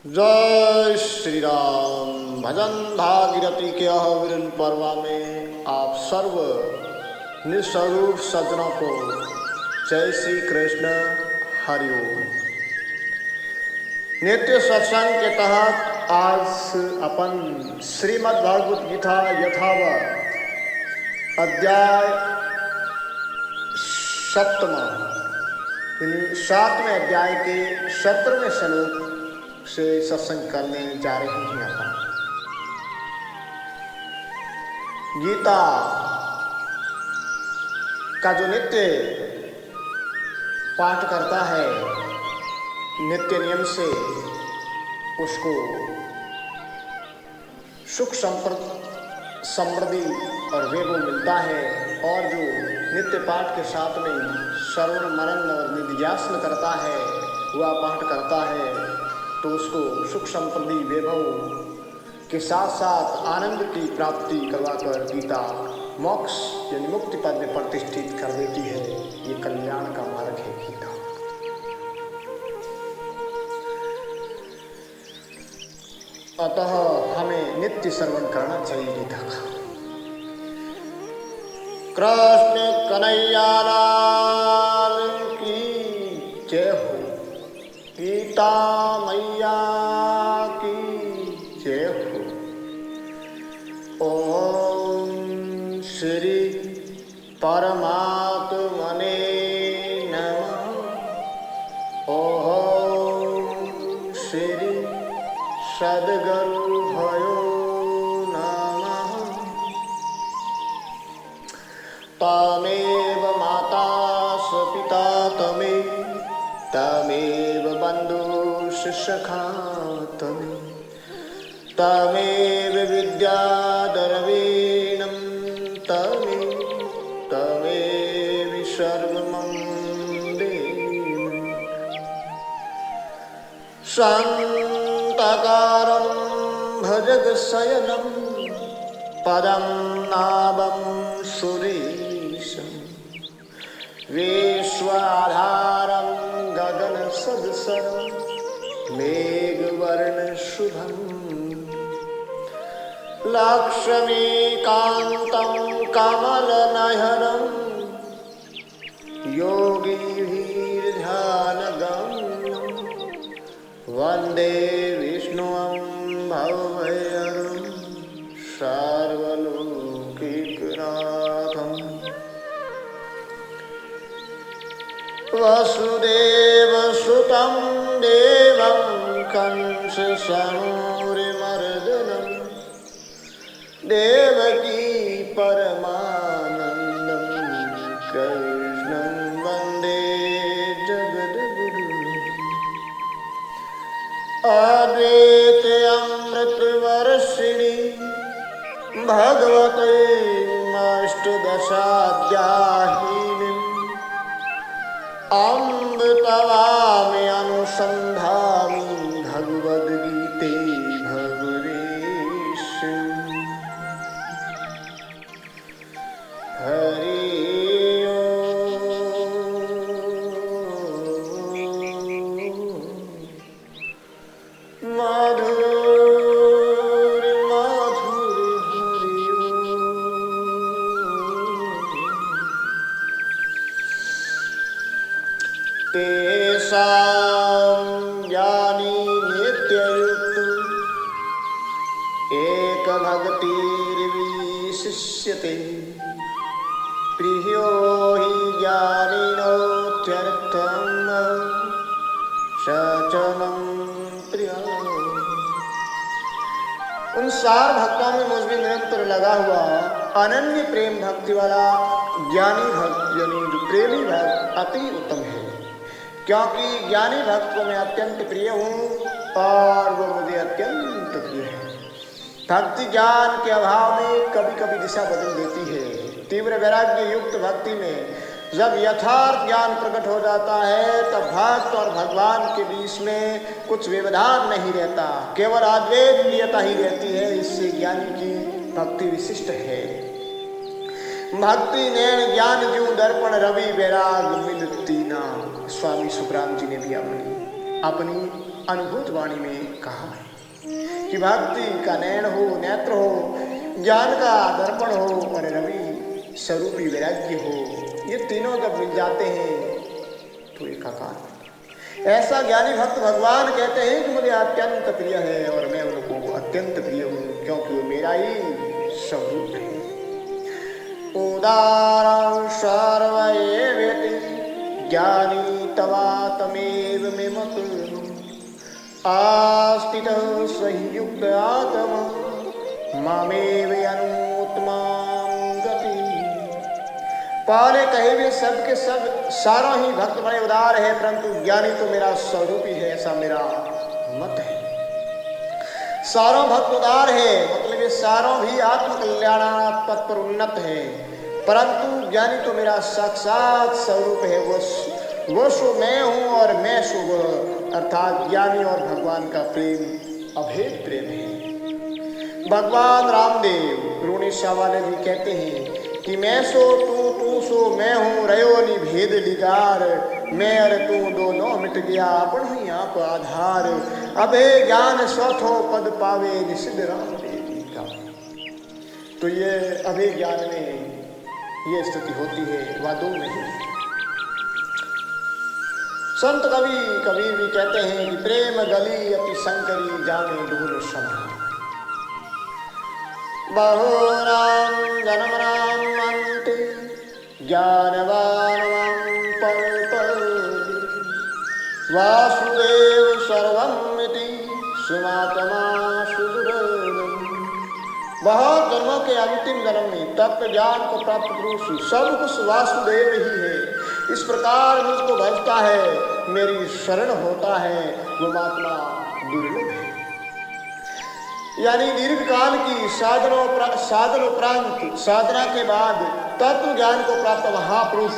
जय श्री राम। भजन भागीरथी के अविरल पर्वा में आप सर्व निस्वरूप सज्जनों को जय श्री कृष्ण हरिओम। नित्य सत्संग के तहत आज अपन श्रीमद् भागवत गीता यथावत अध्याय 7 7वें अध्याय के 17वें श्लोक से सत्संग करने जा रहे हैं। अपन गीता का जो नित्य पाठ करता है, नित्य नियम से उसको सुख समृद्धि और वैभव मिलता है। और जो नित्य पाठ के साथ में श्रवण मनन और निधिध्यासन करता है, वह पाठ करता है, तो उसको सुख समृद्धि वैभव के साथ साथ आनंद की प्राप्ति करवाकर गीता मोक्ष यानी मुक्ति पद में प्रतिष्ठित कर देती है। ये कल्याण का मार्ग है गीता। अतः हमें नित्य श्रवण करना चाहिए गीता का। कृष्ण कन्हैया लाल की जय हो। गीता मैया की जय हो। ओम श्री परमात्मने नमः। ओम श्री सद्गुरु भयो नमः। तमेव माता स पिता तमेव बन्धुश्च सखा तमेव विद्या द्रविणं तमेव सर्वं देवं। शान्तकारं भजगशयनं पदं नाभं सुरेशं। विश्वाधारं गगनसदृशं मेघवर्णशुभं। लक्ष्मीकान्तं कमलनयनं योगिभिर्ध्यानगम्यं। वन्दे विष्णुं भवभयहरं सर्वलोकैकनाथम्। वसुदेवसुतं देवं कंसचाणूरमर्दनं। देवकी परमानन्दं कृष्णं वन्दे जगद्गुरुम्। अद्वैते अमृतवर्षिणि भगवते अष्टदशाध्यायिनीम्। अम्ब तवामि अनुसन्धामि भगवद्गीते भगवतीश्वरी। हरि मधुर मधुर तेषां ज्ञानी नित्ययुक्त एकभक्तिर्विशिष्यते। प्रियो हि ज्ञानिनोत्यर्थं सचनं प्रिया। उन 4 भक्तों में मुझ में निरंतर लगा हुआ अनन्य प्रेम भक्ति वाला ज्ञानी भक्त यानी जो प्रेमी भक्त अति उत्तम है, क्योंकि ज्ञानी भक्त को मैं अत्यंत प्रिय हूँ और वो मुझे अत्यंत प्रिय है। भक्ति ज्ञान के अभाव में कभी कभी दिशा बदल देती है। तीव्र वैराग्य युक्त भक्ति में जब यथार्थ ज्ञान प्रकट हो जाता है, तब भक्त और भगवान के बीच में कुछ व्यवधान नहीं रहता, केवल अद्वैतता ही रहती है। इससे ज्ञानी की भक्ति विशिष्ट है। भक्ति नैन ज्ञान ज्यों दर्पण रवि वैराग मिलती ना। स्वामी सुखराम जी ने भी अपनी अनुभूत वाणी में कहा है कि भक्ति का नयन हो, नेत्र हो, ज्ञान का दर्पण हो और रवि स्वरूपी वैराग्य हो। ये तीनों जब मिल जाते हैं तो एकाकार। ऐसा ज्ञानी भक्त भगवान कहते हैं कि मुझे अत्यंत प्रिय है और मैं उनको अत्यंत प्रिय हूँ, क्योंकि वो मेरा ही स्वरूप है। उदारं सर्वैवेति ज्ञानी तवातमेव मे मतु आस्थितः सहि युक्त आत्मा मामेव अनुत्तमां गति। पहले कहे हुए सब के सब सारों ही भक्त बड़े उदार है, परंतु ज्ञानी तो मेरा स्वरूप ही है, ऐसा मेरा मत है। सारों भक्त उदार है, मतलब ये सारों भी आत्मकल्याण पथ पर उन्नत है, परंतु ज्ञानी तो मेरा साक्षात स्वरूप है। वो सो मैं हूँ और मैं सो वह, अर्थात ज्ञानी और भगवान का प्रेम अभेद प्रेम है। भगवान रामदेव रूणेशा वाले जी कहते हैं कि मैं सो तू, तू सो मैं हूँ, रयो निभेद लिगार, मैं और तू दोनों मिट गया अपन ही आप आधार, अभे ज्ञान स्वथो पद पावे निषिद्ध रामदेव का। तो ये अभे ज्ञान में ये स्थिति होती है, वादों नहीं। संत कवि कबीर भी कहते हैं कि प्रेम गली अति संकरी जाने दूर समा, बहुराम जन्म राम अंते ज्ञानवान पल पल वासुदेव सर्वमिति सुमात्मा सुदुर्गम। बहुत जन्मों के अंतिम जन्म में तत्व ज्ञान को प्राप्त पुरुष सब कुछ वासुदेव ही है। इस प्रकार मुझको भजता है, मेरी शरण होता है, वो महात्मा दुर्लभ है। यानी दीर्घ काल की साधन उपरांत साधना के बाद तत्व ज्ञान को प्राप्त महापुरुष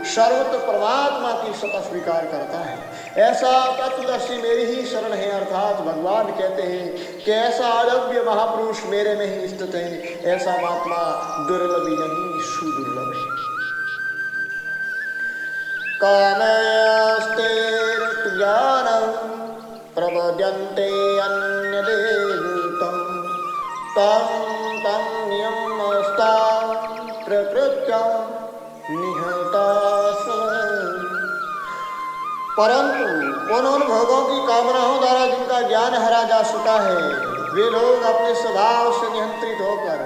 सर्वत्र परमात्मा की सत्ता स्वीकार करता है। ऐसा तत्वदर्शी मेरी ही शरण है, अर्थात भगवान कहते हैं कि ऐसा अलभ्य महापुरुष मेरे में ही स्थित है। ऐसा महात्मा दुर्लभ ही नहीं सुदुर्लभ है। कामस्ते ज्ञानं प्रबध्यन्ते अन्यदेवतं तं तं नियमस्ता प्रकृत्या निहता। परंतु उन भोगों की कामनाओं द्वारा जिनका ज्ञान हरा जा चुका है, वे लोग अपने स्वभाव से नियंत्रित होकर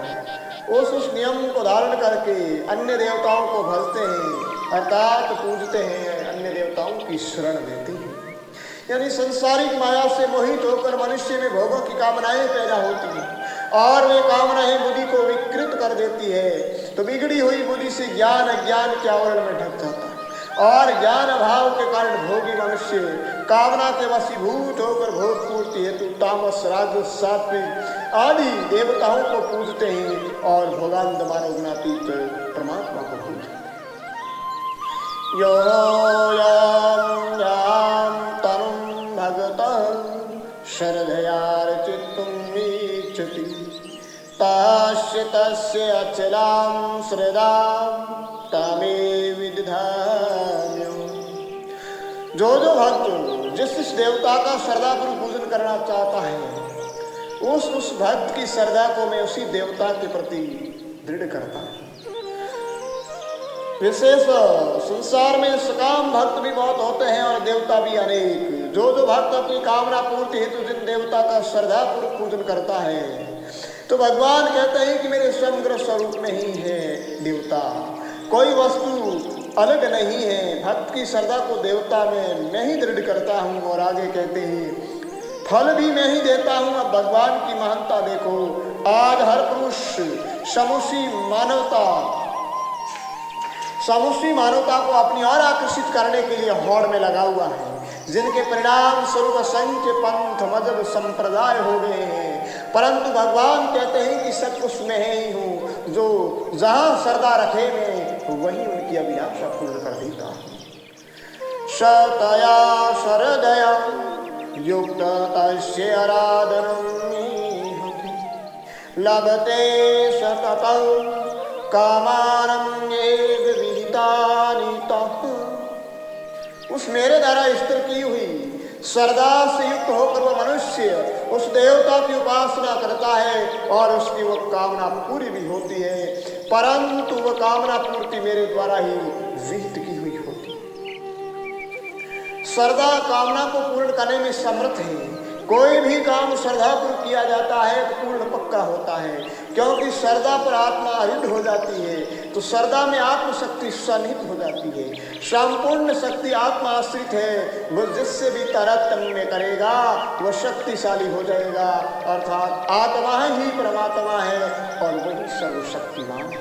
उस नियम को धारण करके अन्य देवताओं को भजते हैं, अर्थात पूजते हैं, अन्य देवताओं की शरण लेते हैं। यानी संसारिक माया से मोहित होकर मनुष्य में भोगों की कामनाएं पैदा होती हैं और वे कामनाएं बुद्धि को विकृत कर देती है। तो बिगड़ी हुई बुद्धि से ज्ञान अज्ञान के आवरण में ढक जाता है और ज्ञान अभाव के कारण भोगी मनुष्य कामना के वशीभूत होकर भोग पूर्ति हेतु तामस राजस सात्विक आदि देवताओं को पूजते हैं और भोगांध मानव गुणातीत परमात्मा को पूजते हैं। यो यां यां तनुं भगतः श्रद्धयार्चितुम् इच्छति तस्य तस्य अचलां श्रद्धां तमेव विदधाम्यहम्। जो भक्त जिस देवता का श्रद्धापूर्वक पूजन करना चाहता है, उस भक्त की श्रद्धा को मैं उसी देवता के प्रति दृढ़ करता हूँ। विशेष संसार में सकाम भक्त भी बहुत होते हैं और देवता भी अनेक। जो भक्त अपनी कामना पूर्ति हेतु जिन देवता का श्रद्धापूर्वक पूजन करता है, तो भगवान कहते हैं कि मेरे समग्र स्वरूप में ही है देवता, कोई वस्तु अलग नहीं है। भक्त की श्रद्धा को देवता में मैं ही दृढ़ करता हूँ। और आगे कहते हैं फल भी मैं ही देता हूँ। अब भगवान की महानता देखो, आज हर पुरुष समूची मानवता को अपनी ओर आकर्षित करने के लिए होड़ में लगा हुआ है, जिनके परिणाम स्वरूप असंख्य पंथ मजहब संप्रदाय हो गए हैं। परंतु भगवान कहते हैं कि सब कुछ मैं ही हूँ, जो जहाँ श्रद्धा रखे मैं वहीं उनकी अभिलाषा पूर्ण कर देता हूँ। सतया श्रद्धया युक्त तस्य आराधनं लभते सततं कामानं एव विहितानि तः। उस मेरे द्वारा स्थिर की हुई श्रद्धा से युक्त होकर वह मनुष्य उस देवता की उपासना करता है और उसकी वह कामना पूरी भी होती है, परंतु वह कामना पूर्ति मेरे द्वारा ही विहित की हुई होती है। श्रद्धा कामना को पूर्ण करने में समर्थ है। कोई भी काम श्रद्धापूर्वक किया जाता है तो पूर्ण पक्का होता है, क्योंकि श्रद्धा पर आत्मा आरूढ़ हो जाती है तो श्रद्धा में आत्मशक्ति सन्निहित हो जाती है। संपूर्ण शक्ति आत्मा आश्रित है, वो जिससे भी तारतम्य में करेगा वह शक्तिशाली हो जाएगा, अर्थात आत्मा ही परमात्मा है और वही सर्वशक्तिमान है।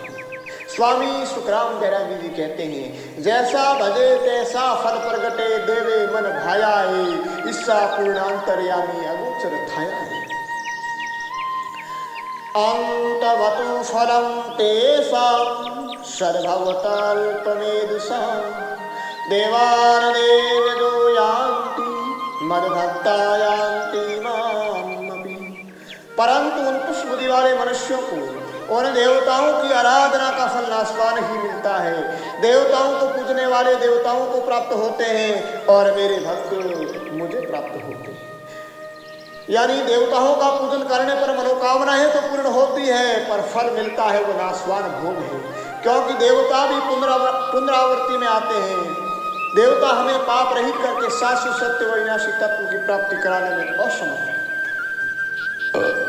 स्वामी सुखराम बैरागी जी कहते हैं, जैसा भजे तैसा फल प्रगटे, देवे मन भायाए, ईसा पूर्णांतर्यामी अगोचर थायाए। अंतवतु फलम तेषां सद्भवतल्पमेधसां, देवान् देवयो यान्ति मद्भक्ता यान्ति मामपि। परंतु उन तुच्छ बुद्धि वाले मनुष्यों को उन देवताओं की आराधना का फल नाशवान ही मिलता है। देवताओं को पूजने वाले देवताओं को प्राप्त होते हैं और मेरे भक्त मुझे प्राप्त होते हैं। यानी देवताओं का पूजन करने पर मनोकामना है तो पूर्ण होती है, पर फल मिलता है वो नाशवान भोग है, क्योंकि देवता भी पुनरावृत्ति में आते हैं। देवता हमें पाप रहित करके शाश्वत सत्य व विनाशी तत्व की प्राप्ति कराने में असमर्थ है।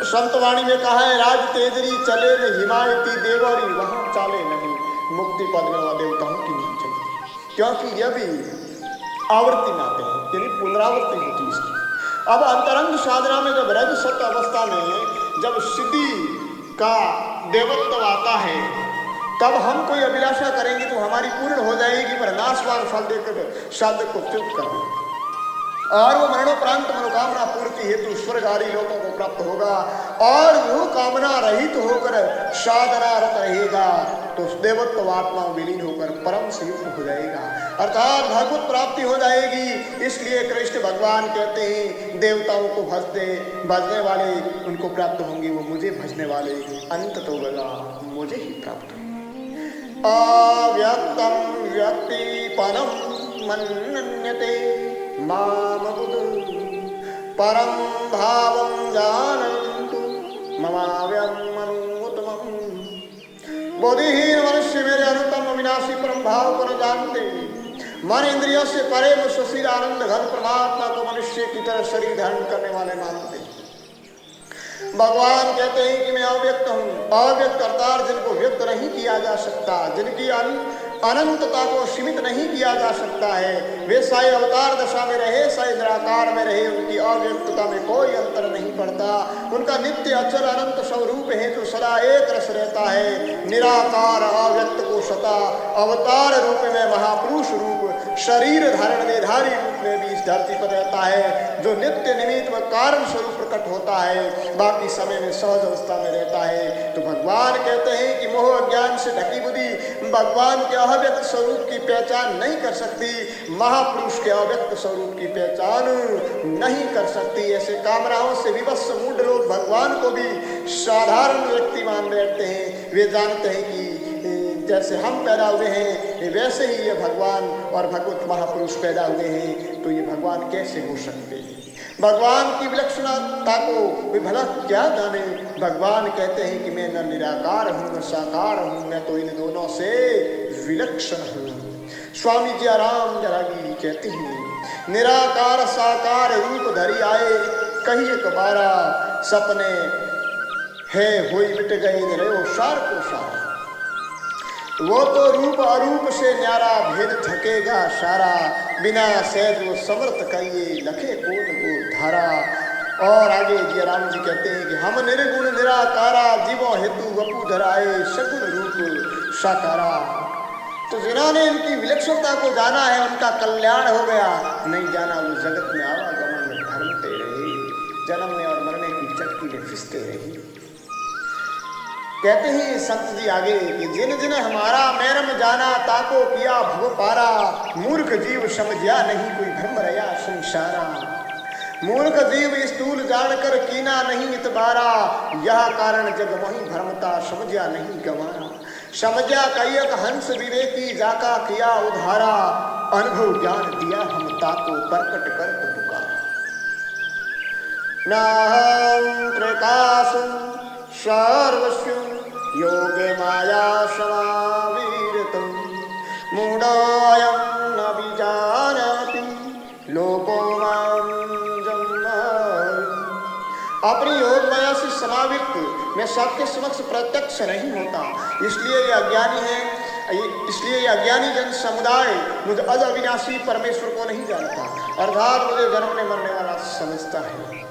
संतवाणी में कहा है, राज तेजरी चले न हिमायती देवरी, वहां चाले नहीं मुक्ति पद में वह देवताओं की नहीं चलती, क्योंकि यह भी आवृत्ति में आते हैं, यानी पुनरावृत्ति होती है इसकी। अब अंतरंग साधना में जब रज सत्य अवस्था में जब सिद्धि का देवत्व आता है, तब हम कोई अभिलाषा करेंगे तो हमारी पूर्ण हो जाएगी, पर नाशवान फल देकर साधक को तृप्त कर देंगे और वो मरणोपरांत मनोकामना पूर्ति हेतु स्वर्ग आदि लोगों को प्राप्त होगा और वो कामना रहित होकर साधनारत रहेगा तो उस देवत्व आत्मा विलीन होकर परम से युक्त हो जाएगा, अर्थात भगवत प्राप्ति हो जाएगी। इसलिए कृष्ण भगवान कहते हैं, देवताओं को भजने वाले उनको प्राप्त होंगे, वो मुझे भजने वाले अंत तो गया मुझे ही प्राप्त होंगे। अव्यक्तम व्यक्तिपनम मन्यते मामबुधु परम भावं जानन्तु ममाव्यम अनुत्तमम्। बुद्धिहीन मनुष्य मेरे अनुत्तम अविनाशी परम भाव को न जानते, मन इंद्रियों से परे वो सुशील आनंद घन परमात्मा को मनुष्य की तरह शरीर धारण करने वाले मानते। भगवान कहते हैं कि मैं अव्यक्त हूँ। अव्यक्त अर्थात जिनको व्यक्त नहीं किया जा सकता, जिनकी अनंतता को सीमित नहीं किया जा सकता है, वे साई अवतार दशा में रहे साई निराकार में रहे, उनकी अव्यक्तता में कोई अंतर नहीं पड़ता। उनका नित्य अचल अनंत स्वरूप है जो सदा एक रस रहता है। निराकार अव्यक्त को सता अवतार रूप में महापुरुष रूप शरीर धारण निर्धारी रूप में भी इस धरती पर रहता है, जो नित्य निमित्त व कारण स्वरूप प्रकट होता है, बाकी समय में सहज अवस्था में रहता है। तो भगवान कहते हैं कि मोह अज्ञान से ढकी बुद्धि भगवान के अव्यक्त स्वरूप की पहचान नहीं कर सकती, महापुरुष के अव्यक्त स्वरूप की पहचान नहीं कर सकती। ऐसे कामनाओं से विवश मूढ़ लोग भगवान को भी साधारण व्यक्ति मान बैठते हैं। वे जानते हैं कि जैसे हम पैदा हुए हैं वैसे ही ये भगवान और भगवत महापुरुष पैदा हुए हैं, तो ये भगवान कैसे हो सकते हैं? भगवान की विलक्षणता को वे भला क्या जाने। भगवान कहते हैं कि मैं न निराकार हूँ न साकार हूँ, मैं तो इन दोनों से विलक्षण हूँ। स्वामी जी आराम जरागी कहते हैं, निराकार साकार रूप धरी आए कही एक बारा, सपने है होई मिट गए रहो सार को सारा। वो तो रूप अरूप से न्यारा भेद थकेगा सारा, बिना सहज वो समर्थ कहिए लखे कोन को धारा। और आगे जी राम जी कहते हैं कि हम निर्गुण निराकारा, जीवों हेतु वपु धराए सगुण रूप साकारा। तो जिन्होंने इनकी विलक्षणता को जाना है उनका कल्याण हो गया, नहीं जाना वो जगत में आवागमन में भरमते रहे, जन्मने और मरने की चक्की में फिसते रहे। कहते हैं संत जी आगे कि जिन जिन हमारा मैरम जाना, ताको किया भव पारा, मूर्ख जीव समझिया नहीं कोई भ्रम रया संसारा। मूर्ख जीव स्थूल जानकर कीना नहीं इतबारा, यह कारण जग मोहि भ्रमता समझिया नहीं गवारा। समझिया कैयक हंस विवेकी जाका किया उधारा, अनुभव ज्ञान दिया हम ताको प्रकट कर पुकारा। नाहं प्रकाशं सर्वस्य योगे माया समाविरतं मूढोऽयं न विजानाति लोको मां जन्माद्यम्। अपनी योग माया से समावित मैं सबके समक्ष प्रत्यक्ष नहीं होता, इसलिए ये अज्ञानी है, इसलिए ये अज्ञानी जन समुदाय मुझ अज अविनाशी परमेश्वर को नहीं जानता, अर्थात मुझे जन्मने मरने वाला समझता है।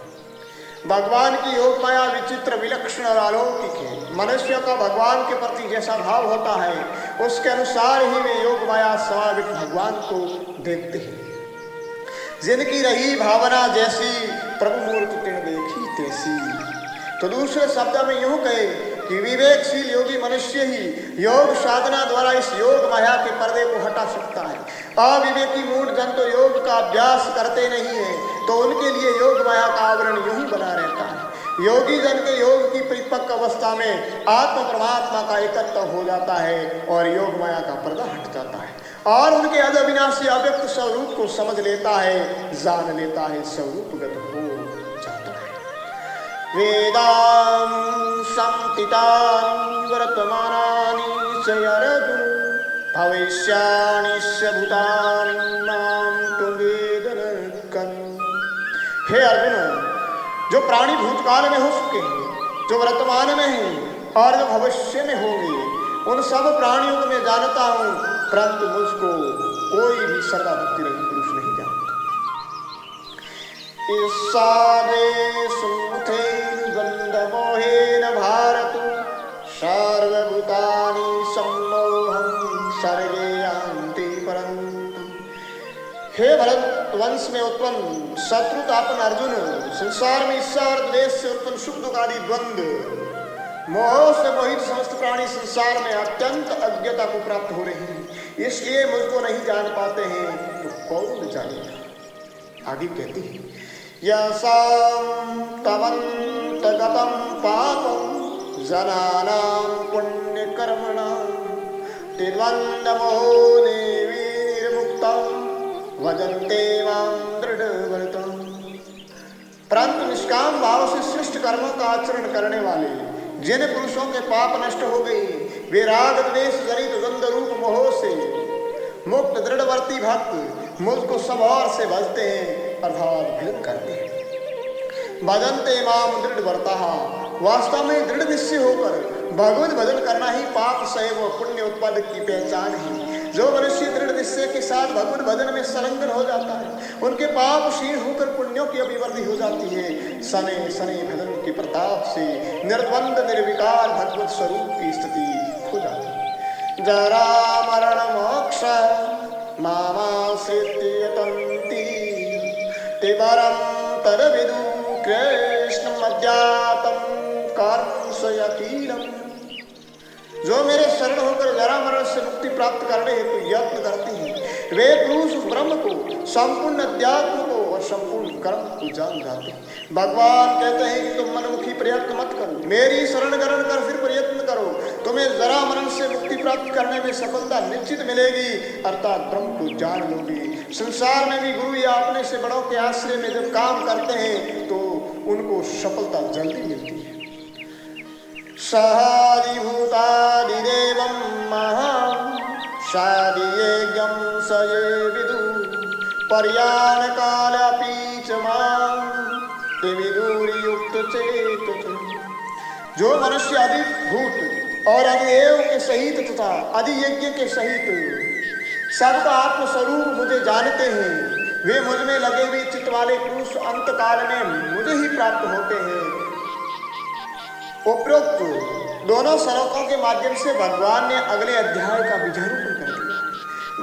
भगवान की योग माया विचित्र, विलक्षण और अलौकिक है। मनुष्य का भगवान के प्रति जैसा भाव होता है उसके अनुसार ही वे योग माया समावित भगवान को देखते हैं। जिनकी रही भावना जैसी प्रभु मूर्ति तिन देखी तैसी। तो दूसरे शब्द में यूं कहे कि विवेकशील योगी मनुष्य ही योग साधना द्वारा इस योग माया के पर्दे को हटा सकता है। अविवेकी मूढ़ जन तो योग का अभ्यास करते नहीं है, तो उनके लिए योग माया का आवरण यूं ही बना रहता है। योगी जन के योग की परिपक्व अवस्था में आत्म परमात्मा का एकत्व हो जाता है और योग माया का पर्दा हट जाता है और उनके अज अविनाशी अव्यक्त स्वरूप को समझ लेता है, जान लेता है, स्वरूपगत हो जाता है। वेदां संकितानि वर्तमानानि च अर्जुन भविष्याणि च भूतानि मां तु वेद न कन्। हे अर्जुन, जो प्राणी भूतकाल में हो चुके हैं, जो वर्तमान में हैं और जो भविष्य में होंगे, उन सब प्राणियों को मैं जानता हूँ, परंतु मुझको कोई भी सर्वा भक्ति रहित पुरुष नहीं जानता। ईसारे सुमुखे गंधमोहेन भारत सर्वभूतानि सम्मोहं सर्गे यान्ति परन्तु। हे भरत वंश में उत्पन्न शत्रुतापन अर्जुन, संसार में ईर्ष्या और द्वेष से उत्पन्न सुख दुख आदि द्वंद्व मोह से मोहित समस्त प्राणी संसार में अत्यंत अज्ञता को प्राप्त हो रहे हैं, इसलिए मुझको नहीं जान पाते हैं, तो कौन जानेगा। आगे कहती है यसां तवन्तगतं पापं जनानां पुण्यकर्मणां तिर्वन्दमोने विनिर्मुक्तं भजन्ते मां दृढव्रतं। परंतु निष्काम भाव से श्रेष्ठ कर्मों का आचरण करने वाले जिन पुरुषों के पाप नष्ट हो गए, वे राग द्वेष जनित द्वंद्व रूप मोह से मुक्त दृढ़वर्ती भक्त मुझको सब और से भजते हैं, अर्थात भजन करते हैं। भजन्ते माम दृढ़व्रतः, वास्तव में दृढ़ निश्चय होकर भगवत भजन करना ही पाप सहे व पुण्य उत्पादक की पहचान है। जो मनुष्य दृढ़ निश्चय के साथ भगवत भजन में संलग्न हो जाता है, उनके पाप क्षीण होकर पुण्यों की अभिवृद्धि हो जाती है। सने सने भजन के प्रताप से निर्द्वंद निर्विकार भगवत स्वरूप की स्थिति हो जाती है। जरा मरण मोक्ष मामाश्रित्य यतन्ति तिवरं तद्विदु कृष्णं अज्ञातं कर्म स्वयतीरम्। जो मेरे शरण होकर जरा मरण से मुक्ति प्राप्त करने हेतु यत्न करते हैं, वे पुरुष ब्रह्म को, संपूर्ण अध्यात्म को और संपूर्ण कर्म को जान जाते हैं। भगवान कहते हैं कि तुम मनमुखी प्रयत्न मत करो, मेरी शरण ग्रहण कर फिर प्रयत्न करो, तुम्हें जरा मरण से मुक्ति प्राप्त करने में सफलता निश्चित मिलेगी, अर्थात ब्रह्म को जान लोगे। संसार में भी गुरु या अपने से बड़ों के आश्रय में जब काम करते हैं तो उनको सफलता जल्दी मिलती है। सहादिभूतादिदेवं महां सादियज्ञं स ये विदु पर्यानकालपि च मां ते विदुर्युक्तचेतः। जो मनुष्य अधिभूत और अधिदेव के सहित तथा अधियज्ञ के सहित सबका आत्मस्वरूप मुझे जानते हैं, वे मुझ में लगे हुए चित्त वाले पुरुष अंत काल में मुझे ही प्राप्त होते हैं। उपरोक्त दोनों श्लोकों के माध्यम से भगवान ने अगले अध्याय का बीजारोपण कर दिया।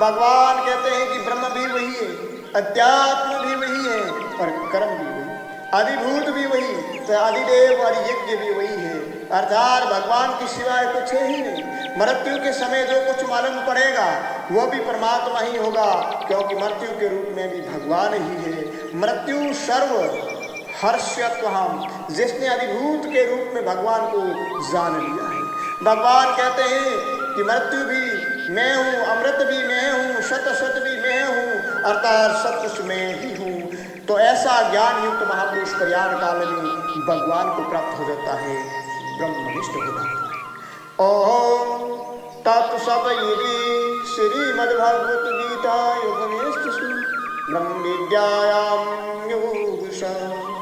भगवान कहते हैं कि ब्रह्म भी वही है, अध्यात्म भी वही है और कर्म भी वही, अधिभूत भी वही, तो अधिदेव और यज्ञ भी वही है, अर्थात भगवान के सिवाय कुछ है ही नहीं। मृत्यु के समय जो कुछ मालूम पड़ेगा वो भी परमात्मा ही होगा, क्योंकि मृत्यु के रूप में भी भगवान ही है। मृत्यु सर्व हर्षत्वहम, जिसने अधिभूत के रूप में भगवान को जान लिया है। भगवान कहते हैं कि मृत्यु भी मैं हूँ, अमृत भी मैं हूँ, शत शत भी मैं हूँ, अर्थात सब कुछ मैं ही हूँ। तो ऐसा ज्ञान युक्त महापुरुष कल्याण काल में भगवान को प्राप्त हो जाता है, ब्रह्मनिष्ठ हो जाता है। ओम तत्सदिति श्रीमद्भगवत गीता उपनिषत्सु ब्रह्म विद्यायां योगशास्त्रे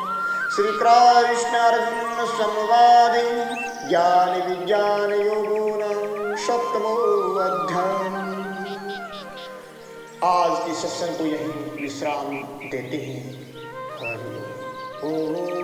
श्री कृष्ण अर्जुन संवादे ज्ञान विज्ञान योगो नाम सप्तमो अध्याय। आज की सत्संग को यहीं विश्राम देते हैं। हरि ओम।